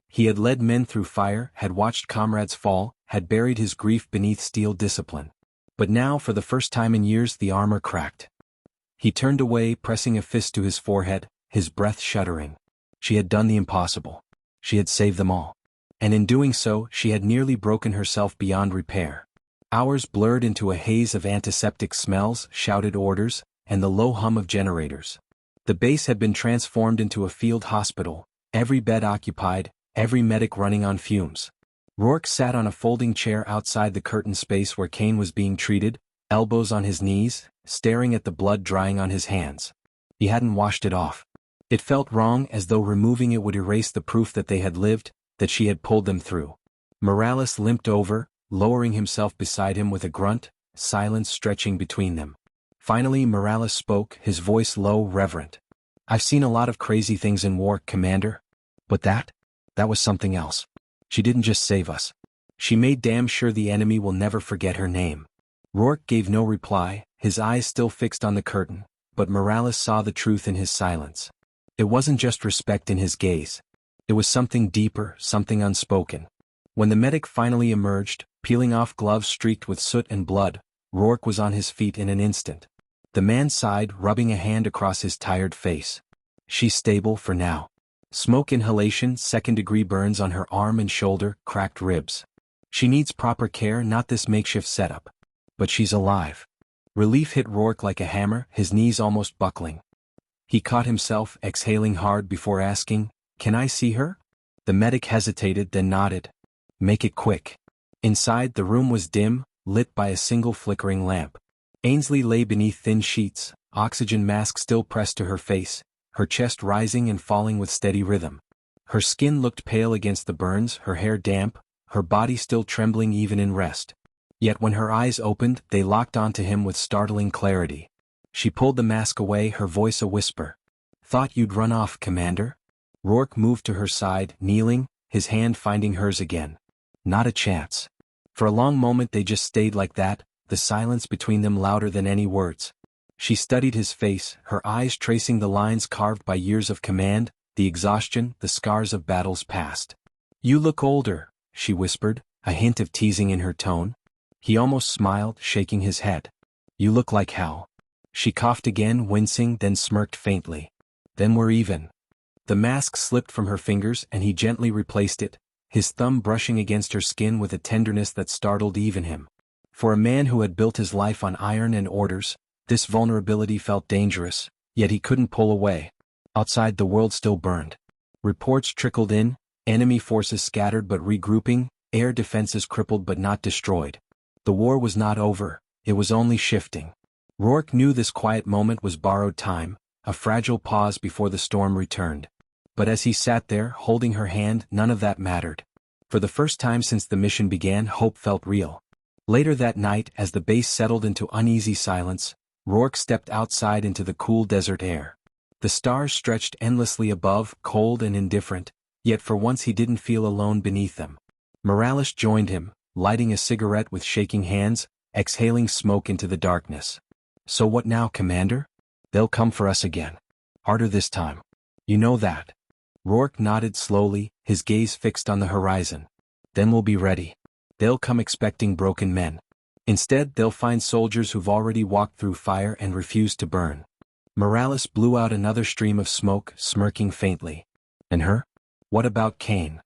he had led men through fire, had watched comrades fall, had buried his grief beneath steel discipline. But now, for the first time in years, the armor cracked. He turned away, pressing a fist to his forehead, his breath shuddering. She had done the impossible. She had saved them all. And in doing so, she had nearly broken herself beyond repair. Hours blurred into a haze of antiseptic smells, shouted orders, and the low hum of generators. The base had been transformed into a field hospital, every bed occupied, every medic running on fumes. Rourke sat on a folding chair outside the curtained space where Kane was being treated, elbows on his knees, staring at the blood drying on his hands. He hadn't washed it off. It felt wrong, as though removing it would erase the proof that they had lived, that she had pulled them through. Morales limped over, lowering himself beside him with a grunt, silence stretching between them. Finally Morales spoke, his voice low, reverent. "I've seen a lot of crazy things in war, Commander. But that was something else. She didn't just save us. She made damn sure the enemy will never forget her name." Rourke gave no reply, his eyes still fixed on the curtain, but Morales saw the truth in his silence. It wasn't just respect in his gaze. It was something deeper, something unspoken. When the medic finally emerged, peeling off gloves streaked with soot and blood, Rourke was on his feet in an instant. The man sighed, rubbing a hand across his tired face. "She's stable for now. Smoke inhalation, second-degree burns on her arm and shoulder, cracked ribs. She needs proper care, not this makeshift setup. But she's alive." Relief hit Rourke like a hammer, his knees almost buckling. He caught himself, exhaling hard before asking, "Can I see her?" The medic hesitated, then nodded. "Make it quick." Inside, the room was dim, lit by a single flickering lamp. Ainsley lay beneath thin sheets, oxygen mask still pressed to her face, her chest rising and falling with steady rhythm. Her skin looked pale against the burns, her hair damp, her body still trembling even in rest. Yet when her eyes opened, they locked onto him with startling clarity. She pulled the mask away, her voice a whisper. "Thought you'd run off, Commander?" Rourke moved to her side, kneeling, his hand finding hers again. "Not a chance." For a long moment they just stayed like that, the silence between them louder than any words. She studied his face, her eyes tracing the lines carved by years of command, the exhaustion, the scars of battles past. "You look older," she whispered, a hint of teasing in her tone. He almost smiled, shaking his head. "You look like hell." She coughed again, wincing, then smirked faintly. "Then we're even." The mask slipped from her fingers and he gently replaced it, his thumb brushing against her skin with a tenderness that startled even him. For a man who had built his life on iron and orders, this vulnerability felt dangerous, yet he couldn't pull away. Outside the world still burned. Reports trickled in, enemy forces scattered but regrouping, air defenses crippled but not destroyed. The war was not over, it was only shifting. Rourke knew this quiet moment was borrowed time, a fragile pause before the storm returned. But as he sat there, holding her hand, none of that mattered. For the first time since the mission began, hope felt real. Later that night, as the base settled into uneasy silence, Rourke stepped outside into the cool desert air. The stars stretched endlessly above, cold and indifferent, yet for once he didn't feel alone beneath them. Morales joined him, lighting a cigarette with shaking hands, exhaling smoke into the darkness. "So what now, Commander?" "They'll come for us again. Harder this time. You know that." Rourke nodded slowly, his gaze fixed on the horizon. "Then we'll be ready. They'll come expecting broken men. Instead, they'll find soldiers who've already walked through fire and refused to burn." Morales blew out another stream of smoke, smirking faintly. "And her?" What about Kane?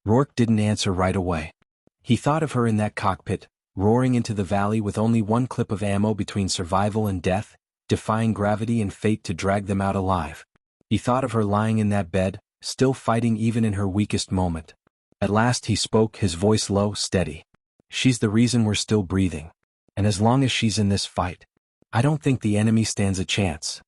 Rourke didn't answer right away. He thought of her in that cockpit, roaring into the valley with only one clip of ammo between survival and death, defying gravity and fate to drag them out alive. He thought of her lying in that bed, still fighting even in her weakest moment. At last he spoke, his voice low, steady. She's the reason we're still breathing. And as long as she's in this fight, I don't think the enemy stands a chance.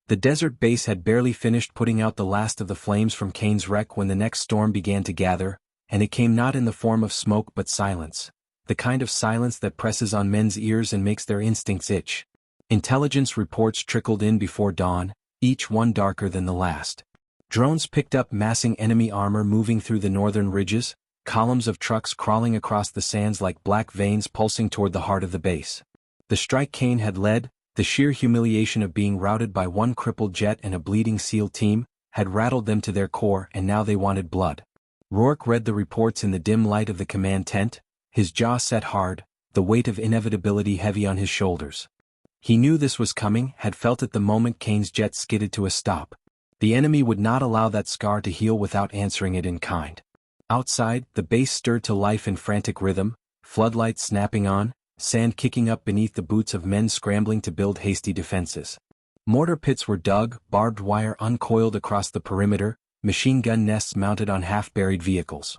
The desert base had barely finished putting out the last of the flames from Kane's wreck when the next storm began to gather, and it came not in the form of smoke but silence, the kind of silence that presses on men's ears and makes their instincts itch. Intelligence reports trickled in before dawn, each one darker than the last. Drones picked up massing enemy armor moving through the northern ridges, columns of trucks crawling across the sands like black veins pulsing toward the heart of the base. The strike Kane had led, the sheer humiliation of being routed by one crippled jet and a bleeding SEAL team, had rattled them to their core, and now they wanted blood. Rourke read the reports in the dim light of the command tent, his jaw set hard, the weight of inevitability heavy on his shoulders. He knew this was coming, had felt it the moment Kane's jet skidded to a stop. The enemy would not allow that scar to heal without answering it in kind. Outside, the base stirred to life in frantic rhythm, floodlights snapping on, sand kicking up beneath the boots of men scrambling to build hasty defenses. Mortar pits were dug, barbed wire uncoiled across the perimeter, machine gun nests mounted on half-buried vehicles.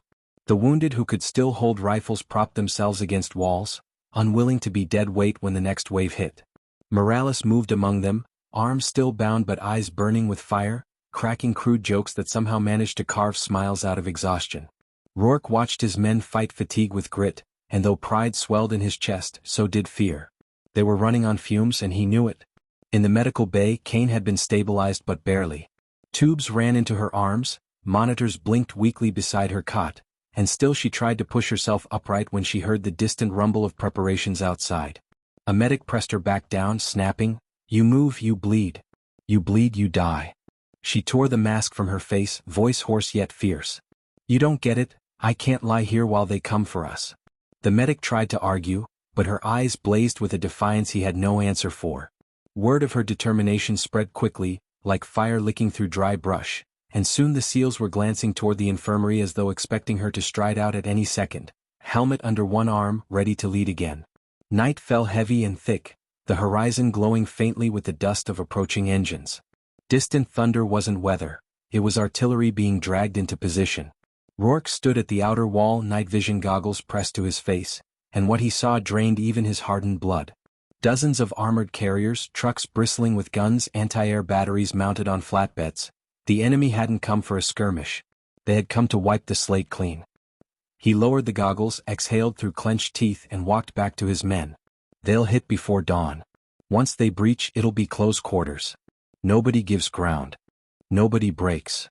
The wounded who could still hold rifles propped themselves against walls, unwilling to be dead weight when the next wave hit. Morales moved among them, arms still bound but eyes burning with fire, cracking crude jokes that somehow managed to carve smiles out of exhaustion. Rourke watched his men fight fatigue with grit, and though pride swelled in his chest, so did fear. They were running on fumes and he knew it. In the medical bay, Kane had been stabilized but barely. Tubes ran into her arms, monitors blinked weakly beside her cot, and still she tried to push herself upright when she heard the distant rumble of preparations outside. A medic pressed her back down, snapping, "You move, you bleed. You bleed, you die." She tore the mask from her face, voice hoarse yet fierce. "You don't get it, I can't lie here while they come for us." The medic tried to argue, but her eyes blazed with a defiance he had no answer for. Word of her determination spread quickly, like fire licking through dry brush, and soon the SEALs were glancing toward the infirmary as though expecting her to stride out at any second, helmet under one arm, ready to lead again. Night fell heavy and thick, the horizon glowing faintly with the dust of approaching engines. Distant thunder wasn't weather, it was artillery being dragged into position. Rourke stood at the outer wall, night vision goggles pressed to his face, and what he saw drained even his hardened blood. Dozens of armored carriers, trucks bristling with guns, anti-air batteries mounted on flatbeds. The enemy hadn't come for a skirmish. They had come to wipe the slate clean. He lowered the goggles, exhaled through clenched teeth and walked back to his men. They'll hit before dawn. Once they breach, it'll be close quarters. Nobody gives ground. Nobody breaks.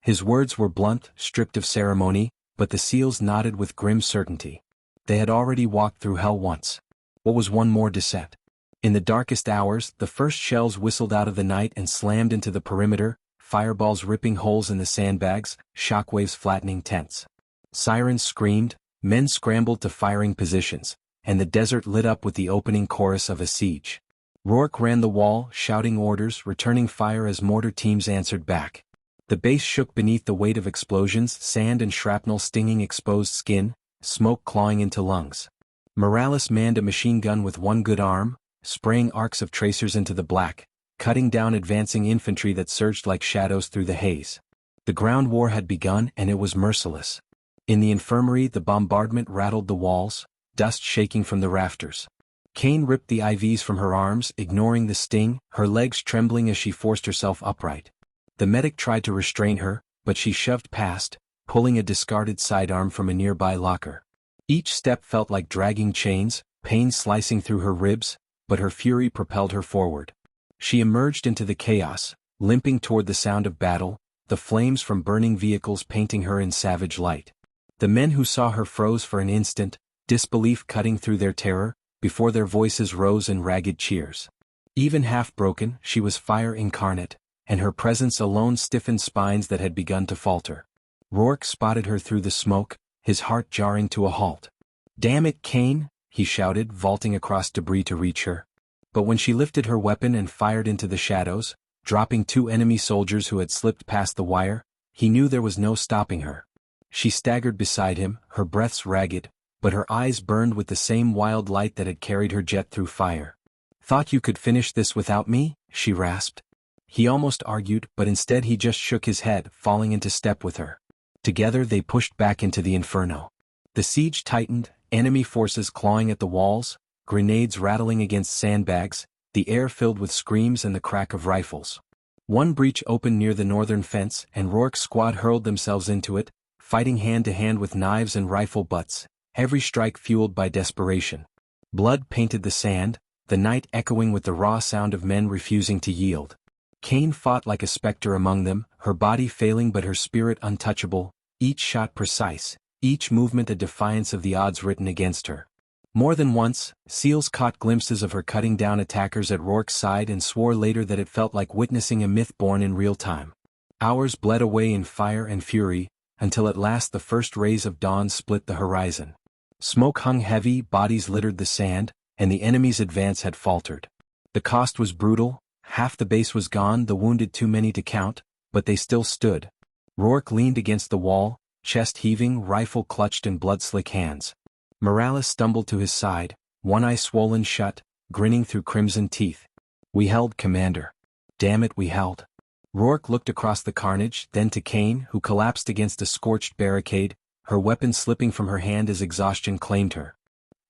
His words were blunt, stripped of ceremony, but the SEALs nodded with grim certainty. They had already walked through hell once. What was one more to set? In the darkest hours, the first shells whistled out of the night and slammed into the perimeter, fireballs ripping holes in the sandbags, shockwaves flattening tents. Sirens screamed, men scrambled to firing positions, and the desert lit up with the opening chorus of a siege. Rourke ran the wall, shouting orders, returning fire as mortar teams answered back. The base shook beneath the weight of explosions, sand and shrapnel stinging exposed skin, smoke clawing into lungs. Morales manned a machine gun with one good arm, spraying arcs of tracers into the black, cutting down advancing infantry that surged like shadows through the haze. The ground war had begun and it was merciless. In the infirmary, the bombardment rattled the walls, dust shaking from the rafters. Kane ripped the IVs from her arms, ignoring the sting, her legs trembling as she forced herself upright. The medic tried to restrain her, but she shoved past, pulling a discarded sidearm from a nearby locker. Each step felt like dragging chains, pain slicing through her ribs, but her fury propelled her forward. She emerged into the chaos, limping toward the sound of battle, the flames from burning vehicles painting her in savage light. The men who saw her froze for an instant, disbelief cutting through their terror, before their voices rose in ragged cheers. Even half-broken, she was fire incarnate, and her presence alone stiffened spines that had begun to falter. Rourke spotted her through the smoke, his heart jarring to a halt. "Damn it, Kane!" he shouted, vaulting across debris to reach her. But when she lifted her weapon and fired into the shadows, dropping two enemy soldiers who had slipped past the wire, He knew there was no stopping her. She staggered beside him, her breaths ragged, but her eyes burned with the same wild light that had carried her jet through fire. "Thought you could finish this without me?" she rasped. He almost argued, but instead he just shook his head, falling into step with her. Together they pushed back into the inferno. The siege tightened, enemy forces clawing at the walls, grenades rattling against sandbags, the air filled with screams and the crack of rifles. One breach opened near the northern fence, and Rourke's squad hurled themselves into it, fighting hand to hand with knives and rifle butts, every strike fueled by desperation. Blood painted the sand, the night echoing with the raw sound of men refusing to yield. Kane fought like a specter among them, her body failing but her spirit untouchable, each shot precise, each movement a defiance of the odds written against her. More than once, SEALs caught glimpses of her cutting down attackers at Rourke's side and swore later that it felt like witnessing a myth born in real time. Hours bled away in fire and fury, until at last the first rays of dawn split the horizon. Smoke hung heavy, bodies littered the sand, and the enemy's advance had faltered. The cost was brutal, half the base was gone, the wounded too many to count, but they still stood. Rourke leaned against the wall, chest heaving, rifle clutched in blood-slick hands. Morales stumbled to his side, one eye swollen shut, grinning through crimson teeth. "We held, Commander. Damn it, we held." Rourke looked across the carnage, then to Kane, who collapsed against a scorched barricade, her weapon slipping from her hand as exhaustion claimed her.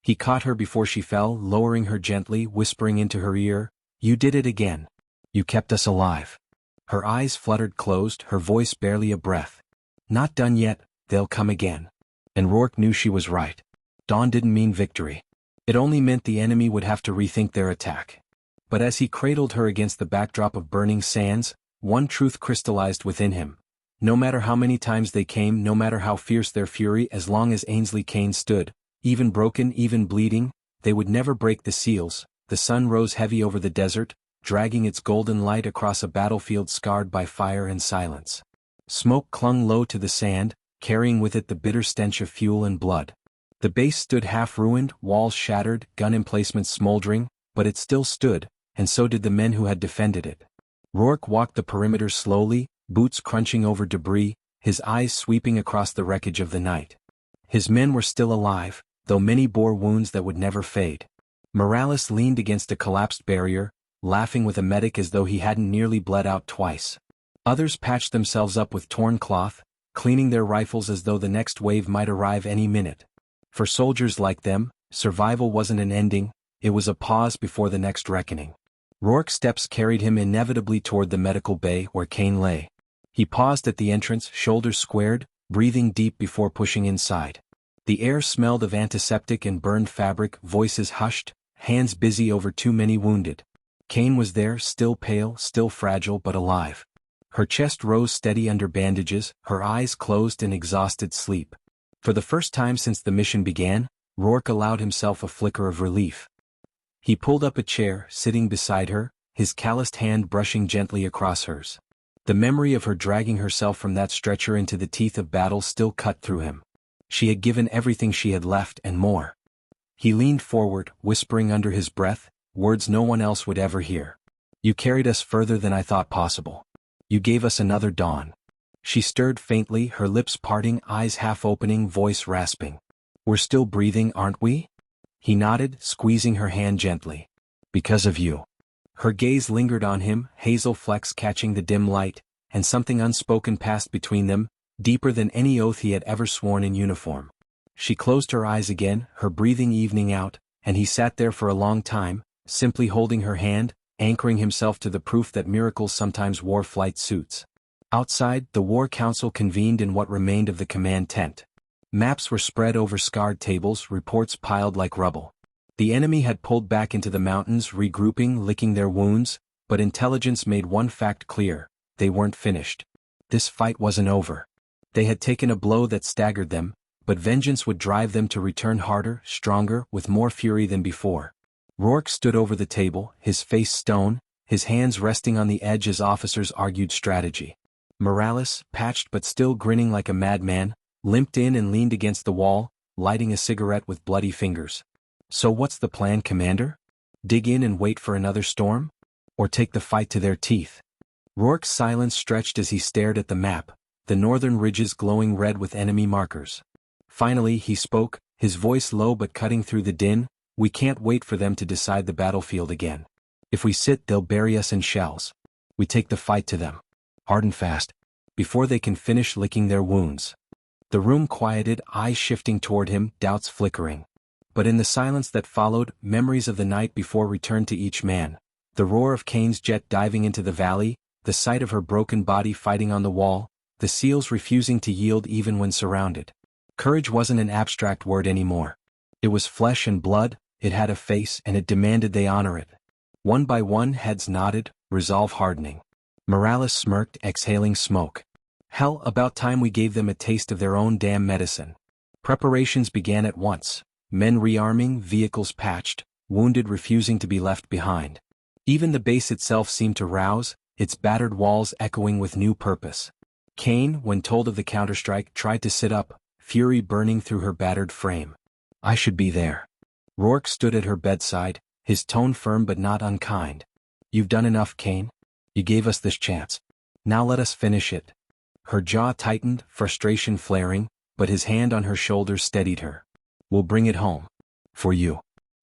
He caught her before she fell, lowering her gently, whispering into her ear, "You did it again. You kept us alive." Her eyes fluttered closed, her voice barely a breath. "Not done yet, they'll come again." And Rourke knew she was right. Dawn didn't mean victory. It only meant the enemy would have to rethink their attack. But as he cradled her against the backdrop of burning sands, one truth crystallized within him. No matter how many times they came, no matter how fierce their fury, as long as Ainsley Kane stood, even broken, even bleeding, they would never break the seals. The sun rose heavy over the desert, dragging its golden light across a battlefield scarred by fire and silence. Smoke clung low to the sand, carrying with it the bitter stench of fuel and blood. The base stood half-ruined, walls shattered, gun emplacements smoldering, but it still stood, and so did the men who had defended it. Rourke walked the perimeter slowly, boots crunching over debris, his eyes sweeping across the wreckage of the night. His men were still alive, though many bore wounds that would never fade. Morales leaned against a collapsed barrier, laughing with a medic as though he hadn't nearly bled out twice. Others patched themselves up with torn cloth, cleaning their rifles as though the next wave might arrive any minute. For soldiers like them, survival wasn't an ending, it was a pause before the next reckoning. Rourke's steps carried him inevitably toward the medical bay where Kane lay. He paused at the entrance, shoulders squared, breathing deep before pushing inside. The air smelled of antiseptic and burned fabric, voices hushed, hands busy over too many wounded. Kane was there, still pale, still fragile but alive. Her chest rose steady under bandages, her eyes closed in exhausted sleep. For the first time since the mission began, Rourke allowed himself a flicker of relief. He pulled up a chair, sitting beside her, his calloused hand brushing gently across hers. The memory of her dragging herself from that stretcher into the teeth of battle still cut through him. She had given everything she had left and more. He leaned forward, whispering under his breath, words no one else would ever hear. "You carried us further than I thought possible. You gave us another dawn." She stirred faintly, her lips parting, eyes half opening, voice rasping. "We're still breathing, aren't we?" He nodded, squeezing her hand gently. "Because of you." Her gaze lingered on him, hazel flecks catching the dim light, and something unspoken passed between them, deeper than any oath he had ever sworn in uniform. She closed her eyes again, her breathing evening out, and he sat there for a long time, simply holding her hand, anchoring himself to the proof that miracles sometimes wore flight suits. Outside, the War Council convened in what remained of the command tent. Maps were spread over scarred tables, reports piled like rubble. The enemy had pulled back into the mountains, regrouping, licking their wounds, but intelligence made one fact clear: they weren't finished. This fight wasn't over. They had taken a blow that staggered them, but vengeance would drive them to return harder, stronger, with more fury than before. Rourke stood over the table, his face stone, his hands resting on the edge as officers argued strategy. Morales, patched but still grinning like a madman, limped in and leaned against the wall, lighting a cigarette with bloody fingers. "So what's the plan, Commander? Dig in and wait for another storm? Or take the fight to their teeth?" Rourke's silence stretched as he stared at the map, the northern ridges glowing red with enemy markers. Finally he spoke, his voice low but cutting through the din. We can't wait for them to decide the battlefield again. If we sit, they'll bury us in shells. We take the fight to them. Hard and fast. Before they can finish licking their wounds. The room quieted, eyes shifting toward him, doubts flickering. But in the silence that followed, memories of the night before returned to each man. The roar of Kane's jet diving into the valley, the sight of her broken body fighting on the wall, the SEALs refusing to yield even when surrounded. Courage wasn't an abstract word anymore. It was flesh and blood, it had a face and it demanded they honor it. One by one heads nodded, resolve hardening. Morales smirked, exhaling smoke. Hell, about time we gave them a taste of their own damn medicine. Preparations began at once, men rearming, vehicles patched, wounded refusing to be left behind. Even the base itself seemed to rouse, its battered walls echoing with new purpose. Kane, when told of the counterstrike, tried to sit up, fury burning through her battered frame. I should be there. Rourke stood at her bedside, his tone firm but not unkind. You've done enough, Kane. You gave us this chance. Now let us finish it. Her jaw tightened, frustration flaring, but his hand on her shoulder steadied her. We'll bring it home. For you.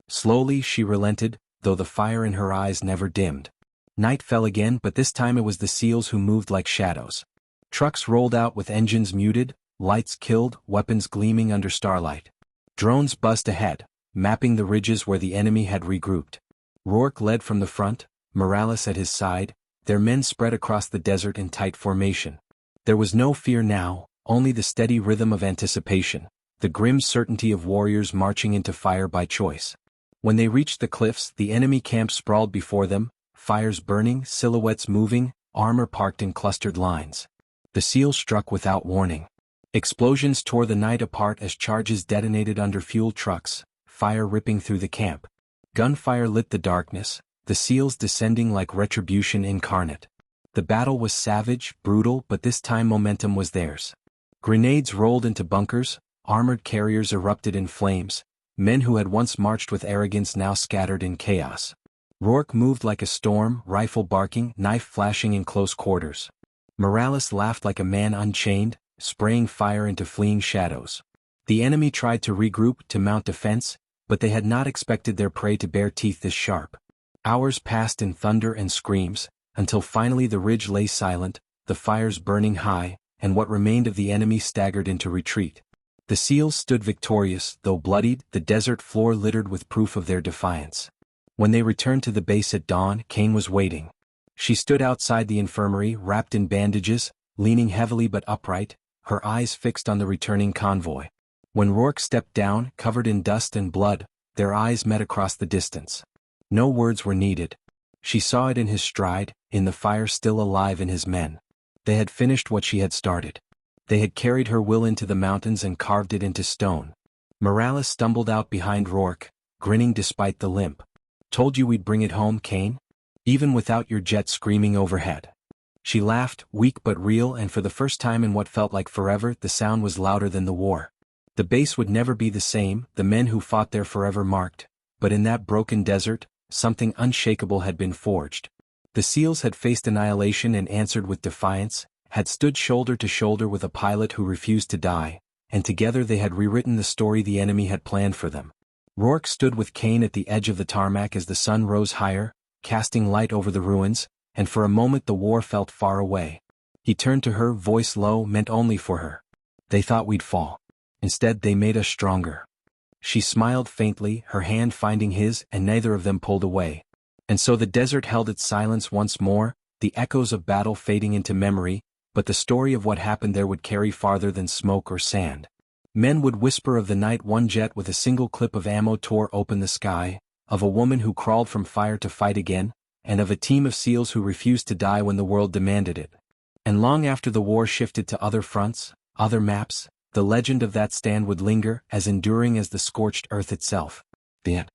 Slowly she relented, though the fire in her eyes never dimmed. Night fell again, but this time it was the SEALs who moved like shadows. Trucks rolled out with engines muted, lights killed, weapons gleaming under starlight. Drones buzzed ahead, mapping the ridges where the enemy had regrouped. Rourke led from the front, Morales at his side, their men spread across the desert in tight formation. There was no fear now, only the steady rhythm of anticipation, the grim certainty of warriors marching into fire by choice. When they reached the cliffs, the enemy camp sprawled before them, fires burning, silhouettes moving, armor parked in clustered lines. The SEALs struck without warning. Explosions tore the night apart as charges detonated under fuel trucks, fire ripping through the camp. Gunfire lit the darkness, the SEALs descending like retribution incarnate. The battle was savage, brutal, but this time momentum was theirs. Grenades rolled into bunkers, armored carriers erupted in flames, men who had once marched with arrogance now scattered in chaos. Rourke moved like a storm, rifle barking, knife flashing in close quarters. Morales laughed like a man unchained, spraying fire into fleeing shadows. The enemy tried to regroup, to mount defense, but they had not expected their prey to bare teeth this sharp. Hours passed in thunder and screams, until finally the ridge lay silent, the fires burning high, and what remained of the enemy staggered into retreat. The SEALs stood victorious, though bloodied, the desert floor littered with proof of their defiance. When they returned to the base at dawn, Kane was waiting. She stood outside the infirmary, wrapped in bandages, leaning heavily but upright, her eyes fixed on the returning convoy. When Rourke stepped down, covered in dust and blood, their eyes met across the distance. No words were needed. She saw it in his stride, in the fire still alive in his men. They had finished what she had started. They had carried her will into the mountains and carved it into stone. Morales stumbled out behind Rourke, grinning despite the limp. Told you we'd bring it home, Kane? Even without your jet screaming overhead. She laughed, weak but real, and for the first time in what felt like forever, the sound was louder than the war. The base would never be the same, the men who fought there forever marked, but in that broken desert, something unshakable had been forged. The SEALs had faced annihilation and answered with defiance, had stood shoulder to shoulder with a pilot who refused to die, and together they had rewritten the story the enemy had planned for them. Rourke stood with Kane at the edge of the tarmac as the sun rose higher, casting light over the ruins, and for a moment the war felt far away. He turned to her, voice low, meant only for her. They thought we'd fall. Instead they made us stronger. She smiled faintly, her hand finding his, and neither of them pulled away. And so the desert held its silence once more, the echoes of battle fading into memory, but the story of what happened there would carry farther than smoke or sand. Men would whisper of the night one jet with a single clip of ammo tore open the sky, of a woman who crawled from fire to fight again, and of a team of SEALs who refused to die when the world demanded it. And long after the war shifted to other fronts, other maps, the legend of that stand would linger, as enduring as the scorched earth itself. The end.